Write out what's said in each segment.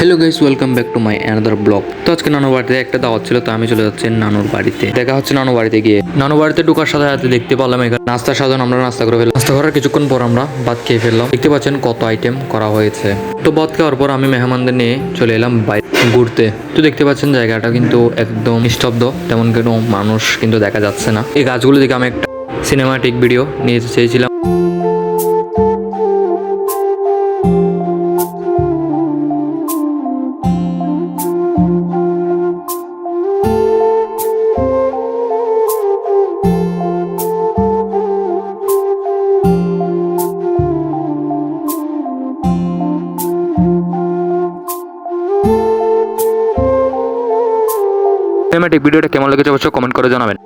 Hello guys, welcome back to my another blog. তো আজকে নানু বাড়িতে একটা দাওয়াত ছিল, তো আমি চলে যাচ্ছি নানুর বাড়িতে। দেখা হচ্ছে নানু বাড়িতে গিয়ে। নানু বাড়িতে ঢোকার সাথে সাথে দেখতে পেলাম এখানে নাস্তার সাধন। আমরা নাস্তা করে ফেললাম। নাস্তা করার কিছুক্ষণ পর আমরা ভাত খেয়ে ফেললাম। দেখতে পাচ্ছেন কত আইটেম করা হয়েছে। তো ভাত খাওয়ার পর আমি মেহমানদের নিয়ে চলে এলাম বাইরে ঘুরতে। তো দেখতে পাচ্ছেন জায়গাটা কিন্তু একদম নিস্তব্ধ, তেমন কোনো মানুষ কিন্তু দেখা যাচ্ছে না। এই গাছগুলো দেখে আমি একটা সিনেমাটিক ভিডিও নিয়ে চেয়েছিলাম। সিনেমাটিক ভিডিওটা কেমন লেগেছে অবশ্যই কমেন্ট করে জানাবেন।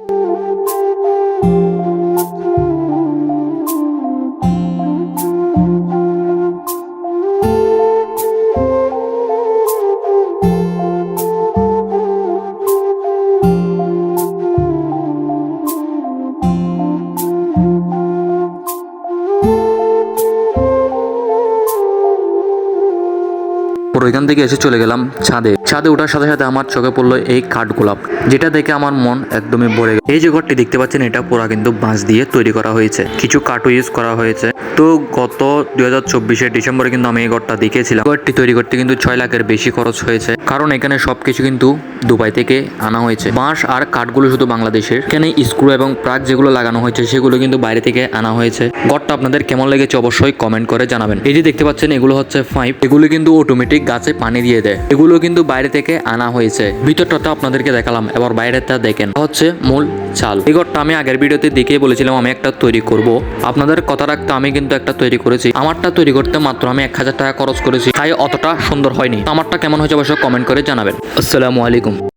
এখান থেকে এসে চলে গেলাম ছাদে ওঠার সাথে সাথে আমার চোখে পড়লো এই কাঠগোলাপ, যেটা দেখে আমার মন একদমই ভরে গেল। এই যে ঘরটি দেখতে পাচ্ছেন, এটা পুরা কিন্তু বাঁশ দিয়ে তৈরি করা হয়েছে, কিছু কাঠও ইউজ করা হয়েছে। তো গত 2024 ডিসেম্বরে কিন্তু আমি এই ঘরটা দেখেছিলাম। ঘরটি তৈরি করতে কিন্তু 6 লাখের বেশি খরচ হয়েছে, কারণ এখানে সবকিছু কিন্তু দুবাই থেকে আনা হয়েছে। বাঁশ আর কাঠগুলো শুধু বাংলাদেশের। এখানে স্ক্রু এবং প্রাগ যেগুলো লাগানো হয়েছে সেগুলো কিন্তু বাইরে থেকে আনা হয়েছে। ঘরটা আপনাদের কেমন লেগেছে অবশ্যই কমেন্ট করে জানাবেন। এই যে দেখতে পাচ্ছেন, এগুলো হচ্ছে পাইপ, এগুলো কিন্তু অটোমেটিক গাছে পানি দিয়ে দেয়। এগুলো কিন্তু বাইরে থেকে আনা হয়েছে। ভিতরটা আপনাদেরকে দেখালাম, এবার বাইরেটা দেখেন। হচ্ছে মূল চাল। এই ঘরটা আমি আগের ভিডিওতে দেখে বলেছিলাম আমি একটা তৈরি করব। আপনাদের কথা রাখতে আমি কিন্তু একটা তৈরি করেছি। আমারটা তৈরি করতে মাত্র আমি 1000 টাকা খরচ করেছি, তাই অতটা সুন্দর হয়নি। আমারটা কেমন হয়েছে অবশ্যই কমেন্ট করে জানাবেন। আসসালামু আলাইকুম।